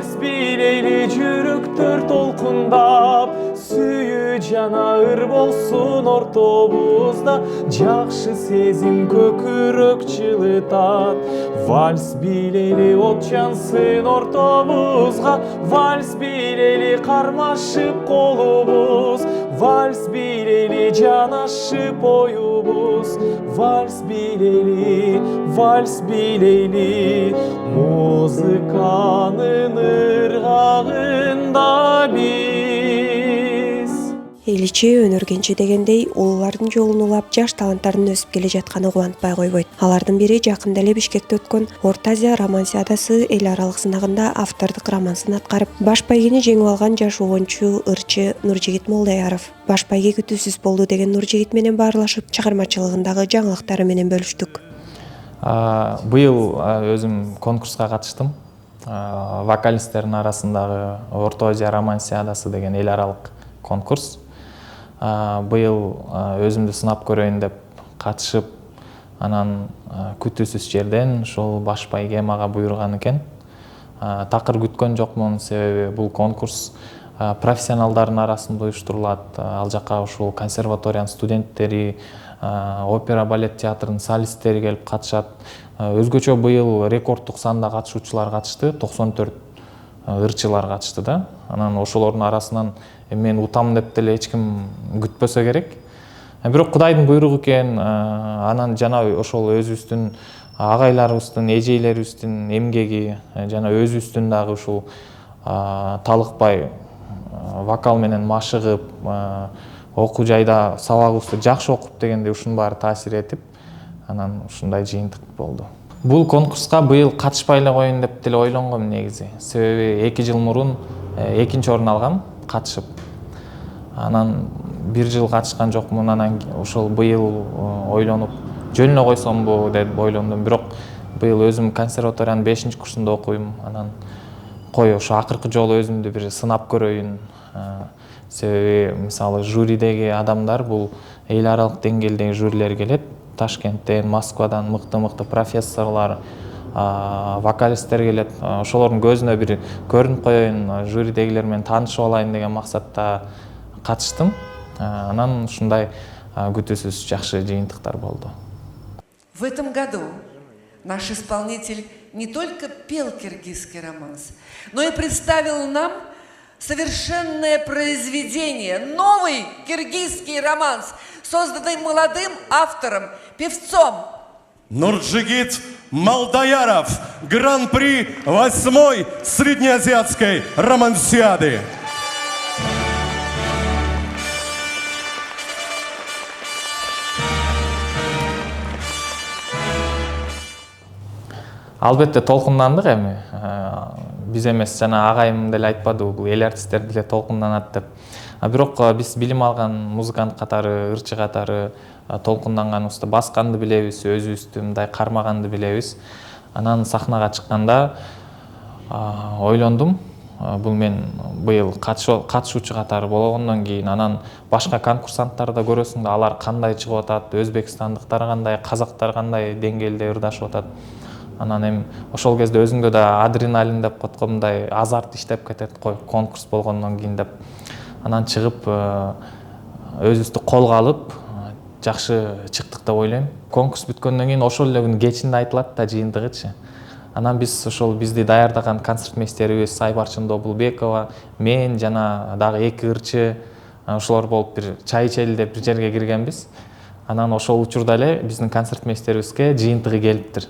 Vals билейли жүрөктөр толкундап, сүйүү жана ыр болсун ортобузда, жакшы сезим көкүрөк жылытат. Вальс билейли от жансын ортобузга, вальс билейли кармашып колубуз, вальс билейли жанашып оюбуз, вальс билейли музыканын ыргагында биз. Эличи өнөргенчи дегендей улуулардын жолун улап жаш таланттардын өсүп келе жатканы кубантпай койбойт. Алардын бири жакында эле Бишкекте өткөн Орто Азия романсиадасы эл аралык сынагында автордук романсын аткарып, баш байгени жеңип алган жаш обончу ырчы Нуржигит Молдаяров. Баш байге күтүүсүз болду деген Нуржигит менен баарлашып, чыгармачылыгындагы жаңылыктары менен бөлүштүк. Быйыл өзүм конкурска катыштым. Вокалисттердин арасындагы Орто Азия романсиадасы деген эл аралык конкурс. Быйыл өзүмдү сынап көрөйүн деп катышып, анан күтүүсүз жерден ушул баш байге мага буйруган экен. Такыр күткөн жокмун, себеби бул конкурс профессионалдардын арасында уюштурулат. Ал жака ушул консерваториянын студенттери, опера балет театрынын солисттери келип катышат. Өзгөчө быйыл рекорддук санда катышуучулар катышты, 94 ырчылар катышты да. Анан ошолордун арасынан мен утам деп деле эч ким күтпөсө керек. Бирок Кудайдын буйругу экен. Анан жана ошол өзүбүздүн агайларыбыздын, эжейлерибиздин эмгеги, жана өзүбүздүн дагы ушул талыкпай вокал менен машыгып, окуу жайда сабагыбызды жакшы окуп дегенде ушунун баары таасир этип, анан ушундай жыйынтык болду. Бул конкурска быйыл катышпай эле коеюн деп деле ойлонгом негизи. Себеби 2 жыл мурун экинчи орун алгам катышып. Анан 1 жыл катышкан жокмун. Анан ошол быйыл ойлонуп, жөн эле койсомбу деп ойлондум. Бирок быйыл өзүм консерваториянын 5-курсунда окуйм. Анан кой ошо акыркы жолу өзүмдү бир сынап көрөйүн. Себеби мисалы жюридеги адамдар бул эл аралык деңгээлдеги жюрилер келет. Ташкенттен, Москвадан мыкты профессорлор, вокалисттер келет. Ошолордун көзүнө бир көрүнүп коеюн, жюридегилер менен таанышып алайын деген максатта катыштым. Анан ушундай күтүүсүз жакшы жыйынтыктар болду. В этом году наш исполнитель не только пел киргизский романс, но и представил нам совершенное произведение, новый киргизский романс, созданный молодым автором, певцом. Нуржигит Молдаяров, гран-при 8-й среднеазиатской романсиады. Албетте толкундандык эми. Биз эмес, жана агайым деле айтпады, бул эл артисттер деле толкунданат деп. Бирок биз билим алган музыкант катары, ырчы катары толкунданганыбызды, басканды билебиз, өзүбүздү мындай кармаганды билебиз. Анан сахнага чыкканда ойлондум, бул мен быйыл катышуучу катары болгондон кийин анан башка конкурсанттарды көрөсүң да, алар кандай чыгып атат, өзбекстандыктар кандай, казактар кандай деңгээлде ырдашып атат. Анан эми ошол кезде өзүңдө да адреналин деп коткомундай азарт иштеп кетет, конкурс болгондон кийин деп. Анан чыгып, өзүбүздү колго алып, жакшы чыктык деп ойлойм. Конкурс бүткөндөн кийин ошол эле күнү кечинде айтылат да жыйынтыгычы. Анан биз ошол бизди даярдаган концертмейстерибиз Айбарчын Добулбекова, мен жана дагы 2 ырчы ошолор болуп бир чай ичели деп бир жерге киргенбиз. Анан ошол учурда эле биздин концертмейстерибизге жыйынтыгы келиптир.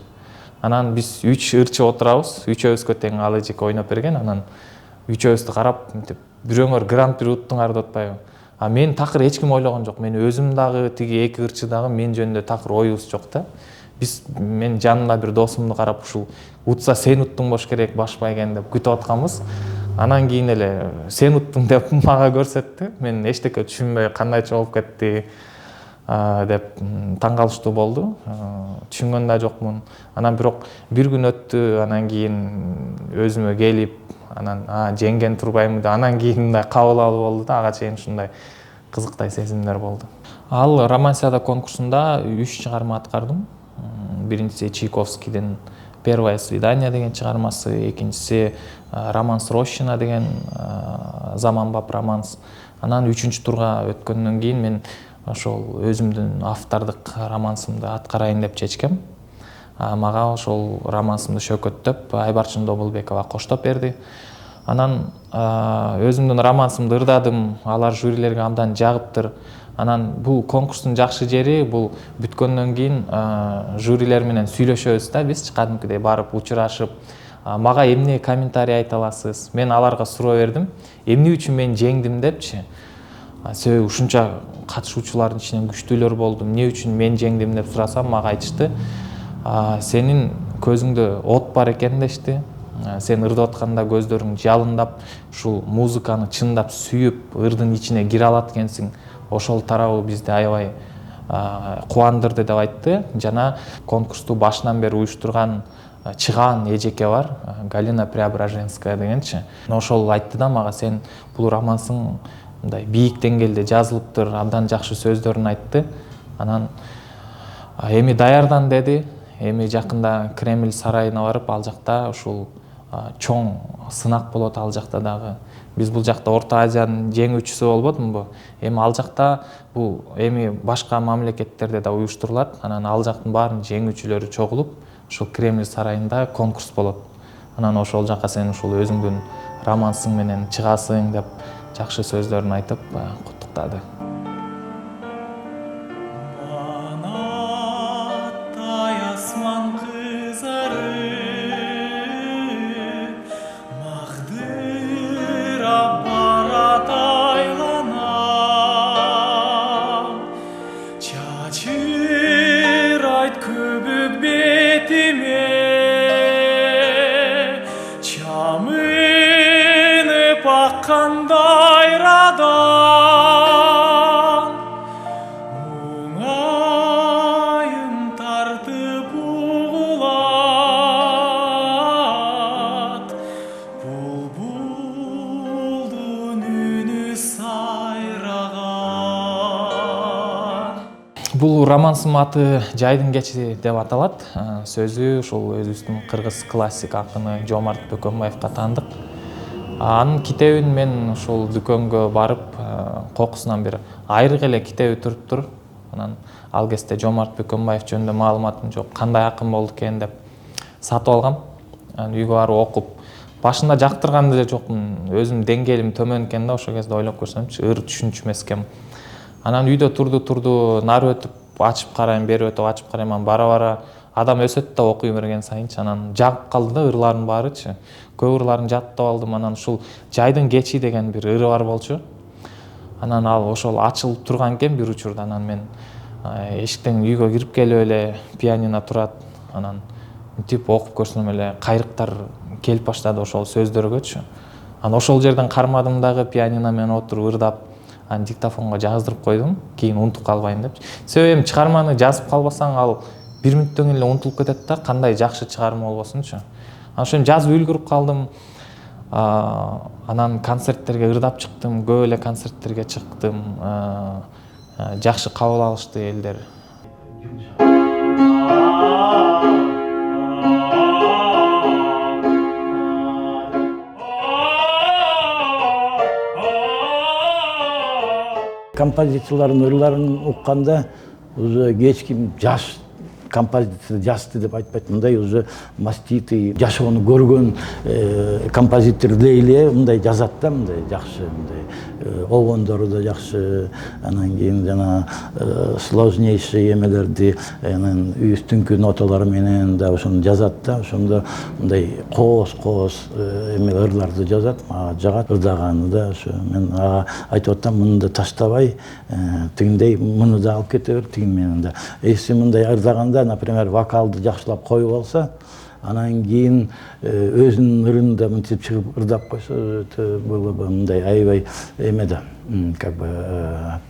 Анан биз 3 ырчы отурабыз, үчөөбүзгө тең алыжык ойноп берген. Анан үчөөбүздү карап, бирөөңөр гран-при уттуңар деп атпайбы. Мен такыр эч ким ойлогон жок. Мен өзүм дагы, тиги 2 ырчы дагы мен жөнүндө такыр оюбуз жок да. Мен жанымда бир досумду карап, ушул утса сен уттуң бош керек баш байген деп күтүп атканбыз. Анан кийин эле сен уттуң деп мага көрсөттү. Мен эчтеке түшүнбөй кандайча болуп кетти деп таң калыштуу болду. Түшүнгөн да жокмун. Анан бирок 1 күн өттү, анан кийин өзүмө келип, анан жеңген турбаймы деп, анан кийин мындай кабыл алуу болду да, ага чейин ушундай кызыктай сезимдер болду. Ал романсиада конкурсунда 3 чыгарма аткардым. Биринчиси Чайковскийдин Первое свидание деген чыгармасы, экинчиси романс Рощина деген заманбап романс. Анан 3-чү турга өткөндөн кийин мен ошол өзүмдүн автордук романсымды аткарайын деп чечкем. Мага ошол романсымды шөкөттөп Айбарчын Добулбекова коштоп берди. Анан өзүмдүн романсымды ырдадым, алар жюрилерге абдан жагыптыр. Анан бул конкурстун жакшы жери бул бүткөндөн кийин жюрилер менен сүйлөшөбүз да, биз кадимкидей барып учурашып, мага эмне комментарий айта аласыз? Мен аларга суроо бердим, эмне үчүн мен жеңдим депчи. Себеби ушунча катышуучулардын ичинен күчтүүлөр болду, эмне үчүн мен жеңдим деп сурасам, мага айтышты, сенин көзүңдө от бар экен дешти. Сен ырдап атканда көздөрүң жалындап, ушул музыканы чындап сүйүп, ырдын ичине кире алат экенсиң. Ошол тарабы бизди аябай кубандырды деп айтты. Жана конкурсту башынан бери уюштурган чыгаан эжеке бар, Галина Преображенская дегенчи. Ошол айтты да мага, сен бул романсың мындай бийик деңгээлде жазылыптыр, абдан жакшы сөздөрүн айтты. Анан эми даярдан деди. Эми жакында Кремль сарайына барып, ал жакта ушул чоң сынак болот, ал жакта дагы. Биз бул жакта Орто Азиянын жеңүүчүсү болбодумбу? Эми ал жакта бул эми башка мамлекеттерде да уюштурулат. Анан ал жактын баарын жеңүүчүлөрү чогулуп, ушул Кремль сарайында конкурс болот. Анан ошол жака сен ушул өзүңдүн романсың менен чыгасың деп жакшы сөздөрүн айтып куттуктады. Бул романсым аты Жайдын кечи деп аталат. Сөзү ушул өзүбүздүн кыргыз классик акыны Жомарт Бөкөнбаевка таандык. Анын китебин мен ушул дүкөнгө барып, кокусунан бир айрык эле китеби туруптур. Анан ал кезде Жомарт Бөкөнбаев жөнүндө маалыматым жок, кандай акын болду экен деп сатып алгам. Анан үйгө барып окуп, башында жактырган деле жокмун. Өзүм деңгээлим төмөн экен да, ошол кезде ойлоп көрсөмчү, ыр түшүнчү эмес экенмин. Анан үйдө турду, нары өтүп ачып карайм, бери өтүп ачып карайм, анан бара-бара адам өсөт да окуй берген сайынчы. Анан жагып калды да ырлардын баарычы. Көп ырларын жаттап алдым. Анан ушул Жайдын кечи деген бир ыры бар болчу. Анан ал ошол ачылып турган экен бир учурда. Анан мен эшиктен үйгө кирип келип эле, пианино турат. Анан мынтип окуп көрсөм эле кайрыктар келип баштады ошол сөздөргөчү. Анан ошол жерден кармадым дагы, пианино менен отуруп ырдап, анан диктофонго жаздырып койдум, кийин унутуп калбайын депчи. Себеби эми чыгарманы жазып калбасаң, ал бир мүнөттөн кийин эле унутулуп кетет да, кандай жакшы чыгарма болбосунчу. Анан ошону жазып үлгүрүп калдым. Анан концерттерге ырдап чыктым, көп эле концерттерге чыктым. Жакшы кабыл алышты элдер. Композициялардын ырларын укканда уже эч ким жаш композиция жазды деп айтпайт. Мындай уже маститый, жашоону көргөн композитор эле мындай жазат да, мындай жакшы, мындай обондору да жакшы, анан кийин жана сложнейший эмелерди, анан үстүңкү ноталары менен да ошону жазат да, ошондо мындай коос эме ырларды жазат, мага жагат ырдаганы да. Ошо мен ага айтып атам, муну да таштабай, тигиндей муну да алып кете бер, тигин менен да. Эси мындай ырдаганда, например, вокалды жакшылап коюп алса, анан кийин өзүнүн ырында мынтип чыгып ырдап койсо, было бы мындай аябай эме да, как бы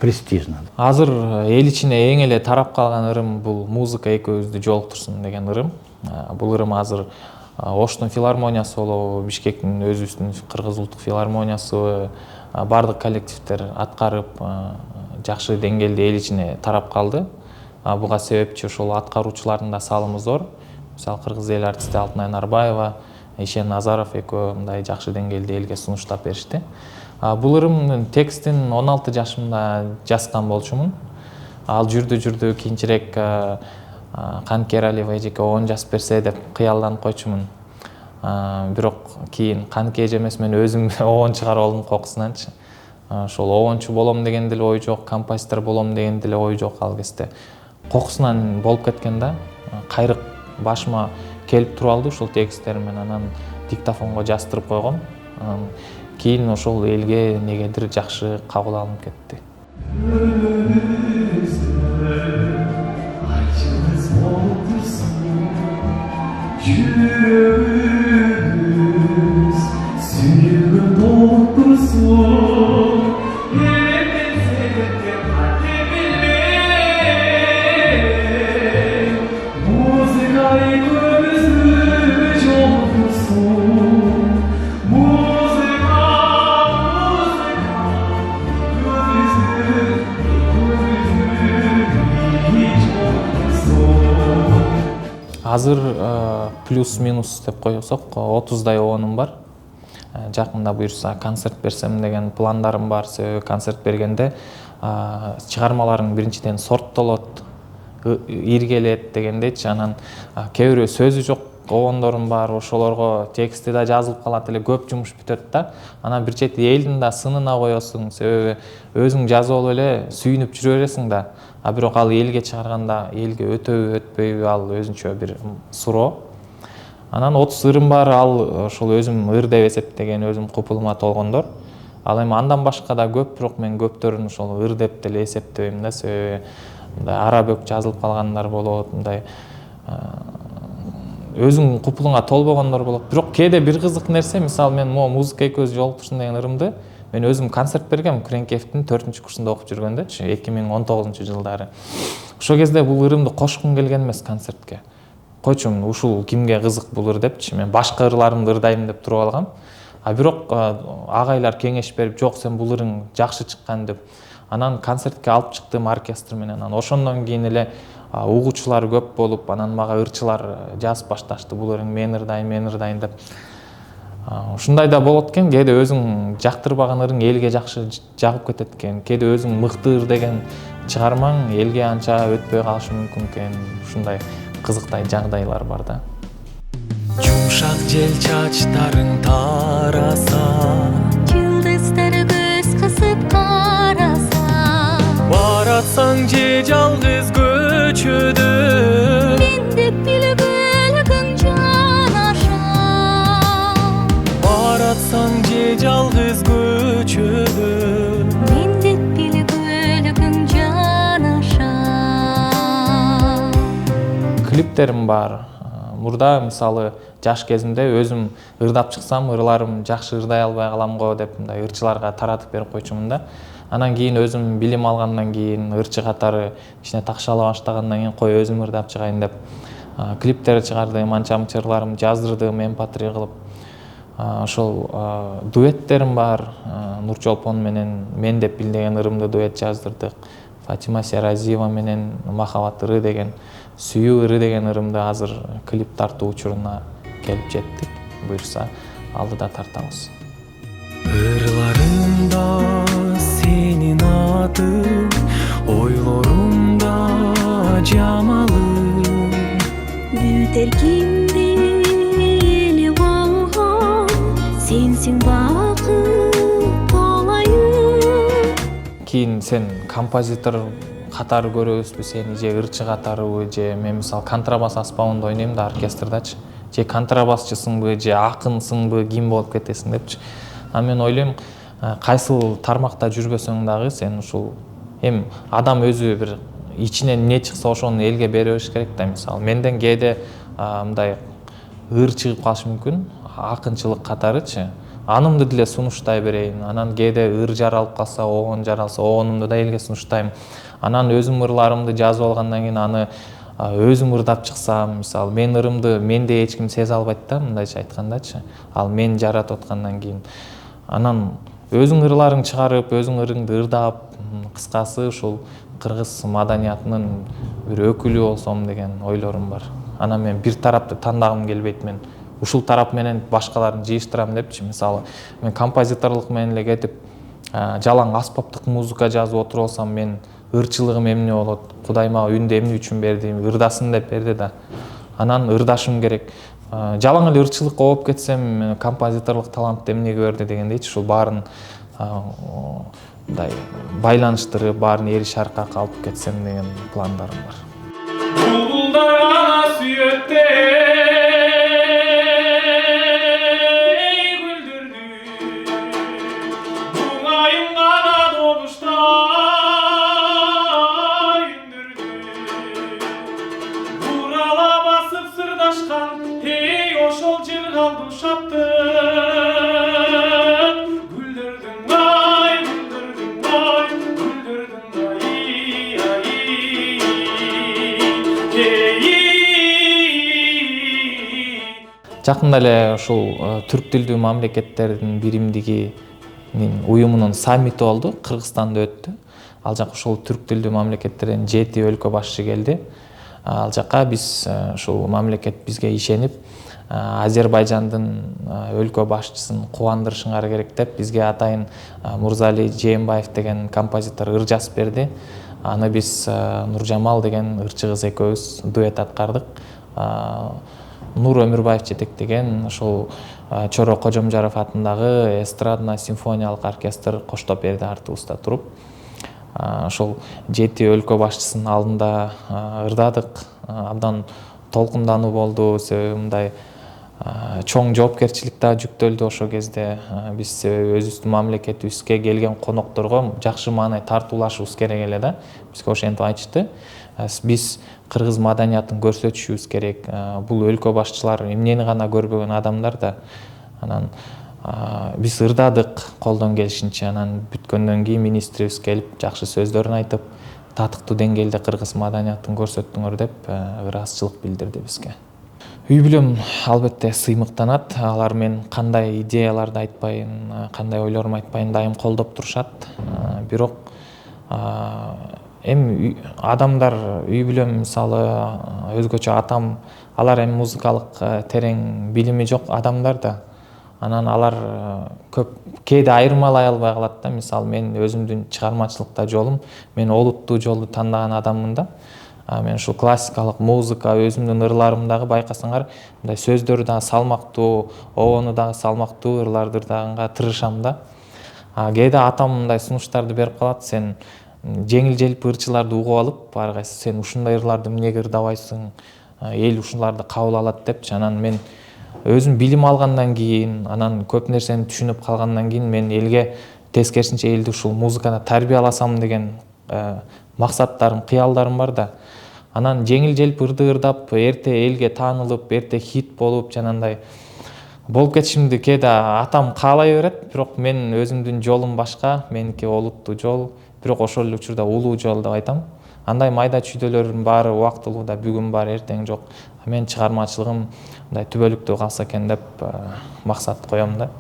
престижно. Азыр эл ичине эң эле тарап калган ырым бул музыка экөөбүздү жолуктурсун деген ырым. Бул ырым азыр Оштун филармониясы болобу, Бишкектин өзүбүздүн Кыргыз улуттук филармониясы, бардык коллективдер аткарып, жакшы деңгээлде эл ичине тарап калды. Буга себепчи ошол аткаруучулардын да салымы зор. мисалы кыргыз эл артисти Алтынай Нарбаева, Ишен Назаров экөө мындай жакшы деңгээлде элге сунуштап беришти. Бул ырымдын текстин 16 жашымда жазган болчумун. Ал жүрдү кийинчерээк Канык Эралиева эжеке 10 жазып берсе деп кыялданып койчумун. Бирок кийин Канык эже эмес, мен өзүм 10 чыгарып алдым кокусунанчы. Ошол 10чу болом деген деле ой жок, композитор болом деген деле ой жок ал кезде. Кокусунан болуп кеткен да. Кайрык башыма келип туруп алды ушул тексттеримен, анан диктофонго жаздырып койгом. Кийин ошол элге негедир жакшы кабыл алынып кетти. Азыр плюс-минус деп койсок 30дай оонум бар. Жакында буюрса концерт берсем деген пландарым бар. Себеби концерт бергенде чыгармаларың биринчиден сорттолот, иргелет дегендейчи. Анан кээ бирөө сөзү жок оондорум бар, ошолорго тексти да жазылып калат эле, көп жумуш бүтөт да. Анан бир чети элдин да сынына коесуң, себеби өзүң жазып алып эле сүйүнүп жүрө бересиң да. Бирок ал элге чыгарганда элге өтөбү өтпөйбү, ал өзүнчө бир суроо. Анан 30 ырым бар, ал ошол өзүм ыр деп эсептеген, өзүм купулума толгондор. Ал эми андан башка да көп, бирок мен көптөрүн ошол ыр деп деле эсептебейм да, себеби мындай ара бөк жазылып калгандар болот, мындай өзүң купулуңа толбогондор болот. Бирок кээде бир кызык нерсе, мисалы мен могу музыка экөөбүз жолуктурсун деген ырымды мен өзүм концерт бергем Кренкеевдин 4-курсунда окуп жүргөндө, 2019-жылдары. Ошол кезде бул ырымды кошкум келген эмес концертке. Койчум, ушул кимге кызык бул ыр депчи, мен башка ырларымды ырдайм деп туруп алгам. Бирок агайлар кеңеш берип, жок сен бул ырың жакшы чыккан деп. Анан концертке алып чыктым оркестр менен. Анан ошондон кийин эле угуучулар көп болуп, анан мага ырчылар жазып башташты, бул ырың мен ырдайм деп. Ушундай да болот экен, кээде өзүң жактырбаган ырың элге жакшы жагып кетет экен. Кээде өзүң мыкты ыр деген чыгармаң элге анча өтпөй калышы мүмкүн экен. Ушундай кызыктай жагдайлар бар да. Жумшак жел чачтарың тараса, Жылдыздар көз кысып караса, баратсаң же жалгыз көчөдө, мен деп билгөлгүң жанаша. баратсаң же жалгыз көчөдө, Мен деп билгөлгүң жанаша. Клиптерим бар. Мурда мисалы жаш кезимде өзүм ырдап чыксам, ырларым жакшы ырдай албай калам го деп мындай ырчыларга таратып берип койчумун да. Анан кийин өзүм билим алгандан кийин, ырчы катары кичине такшала баштагандан кийин кой өзүм ырдап чыгайын деп клиптер чыгардым, анча-мынча ырларым жаздырдым MP3 кылып. Ошол дуэттерим бар. Нурчолпон менен мен деп бил деген ырымды дуэт жаздырдык. Фатима Серазиева менен Махаббат ыры деген, Сүйүү ыры деген ырымды азыр клип тартуу учуруна келип жеттик. Буюрса алдыда тартабыз. ырларымда сенин атың, ойлорумда жамалың. Бүтер кимди эле болгон, сенсиң бакыт болайын. Кийин сен композитор катары көрөбүзбү сени, же ырчы катарыбы, же мен мисалы контрабас аспабында ойнойм да оркестрдачы, же контрабасчысыңбы, же акынсыңбы, ким болуп кетесиң депчи. Мен ойлойм, кайсыл тармакта жүрбөсөң дагы сен ушул эми адам өзү бир ичинен эмне чыкса ошону элге бере бериш керек да. Мисалы менден кээде мындай ыр чыгып калышы мүмкүн, акынчылык катарычы. Анымды деле сунуштай берейин. Анан кээде ыр жаралып калса, оон жаралса, оонумду да элге сунуштайм. Анан өзүм ырларымды жазып алгандан кийин аны өзүм ырдап чыксам, мисалы мен ырымды менде эч ким сезе албайт да, мындайча айткандачы. Ал мен жаратып аткандан кийин анан өзүң ырларың чыгарып, өзүң ырыңды ырдап, кыскасы ушул кыргыз маданиятынын бир өкүлү болсом деген ойлорум бар. анан мен бир тарапты тандагым келбейт, мен ушул тарап менен башкаларын жыйыштырам депчи. Мисалы мен композиторлук менен эле кетип жалаң аспаптык музыка жазып отуруп алсам, мен ырчылыгым эмне болот, Кудай мага үндү эмне үчүн берди, ырдасын деп берди да, анан ырдашым керек. Жалаң эле ырчылыкка болуп кетсем, композиторлук талантты эмнеге берди дегендейчи, ушул баарын мындай байланыштырып, баарын эри шаркка алып кетсем деген пландарым бар. Булбулдар ана сүйөттөй гүлдүрдү, буңайым гана добуштай үндүрдү. Бурала басып сырдашкан, эй ошол жер калды ушапты. Жакында эле ушул түрк тилдүү мамлекеттердин биримдигинин уюмунун саммити болду, Кыргызстанда өттү. Ал жака ушул түрк тилдүү мамлекеттерден 7 өлкө башчы келди. Ал жака биз ушул мамлекет бизге ишенип, Азербайжандын өлкө башчысын кубандырышыңар керек деп, бизге атайын Мурзали Жээнбаев деген композитор ыр жазып берди. Аны биз Нуржамал деген ырчы кыз экөөбүз дуэт аткардык. Нур Өмүрбаев жетектеген ошол Чоро Кожомжаров атындагы эстрадно симфониялык оркестр коштоп берди артыбызда туруп. Ошол 7 өлкө башчысынын алдында ырдадык. Абдан толкундануу болду, себеби мындай чоң жоопкерчилик да жүктөлдү ошол кезде. Биз өзүбүздүн мамлекетибизге келген конокторго жакшы маанай тартуулашыбыз керек эле да. Бизге ошентип айтышты. Биз кыргыз маданиятын көрсөтүшүбүз керек. Бул өлкө башчылар эмнени гана көрбөгөн адамдар да. Анан биз ырдадык колдон келишинче. Анан бүткөндөн кийин министрибиз келип жакшы сөздөрүн айтып, татыктуу деңгээлде кыргыз маданиятын көрсөттүңөр деп ыраазычылык билдирди бизге. Үй бүлөм албетте сыймыктанат. Алар мен кандай идеяларды айтпайын, кандай ойлорумду айтпайын дайым колдоп турушат. Бирок эми адамдар, үй бүлөм мисалы өзгөчө атам, алар эми музыкалык терең билими жок адамдар да. Анан алар көп кээде айырмалай албай калат да. Мисалы мен өзүмдүн чыгармачылыкта жолум, мен олуттуу жолду тандаган адаммын да. Мен ушул классикалык музыка, өзүмдүн ырларым дагы байкасаңар, мындай сөздөрү дагы салмактуу, обону дагы салмактуу ырларды ырдаганга тырышам да. Кээде атам мындай сунуштарды берип калат: сен жеңил-желпи ырчыларды угуп алып, ар кайсы сен ушундай ырларды эмнеге ырдабайсың, эл ушуларды кабыл алат депчи. Анан мен өзүм билим алгандан кийин, анан көп нерсени түшүнүп калгандан кийин мен элге тескерисинче элди ушул музыкада тарбияласам деген максаттарым, кыялдарым бар да. Анан жеңил-желпи ырды ырдап, эрте элге таанылып, эрте хит болуп, жанагындай болуп кетишимди кээде атам каалай берет. Бирок мен өзүмдүн жолум башка, меники олуттуу жол, бирок ошол эле учурда улуу жол деп айтам. Андай майда чүйдөлөрдүн баары убактылуу да, бүгүн бар, эртең жок. Мен чыгармачылыгым мындай түбөлүктүү калса экен деп максат коём да.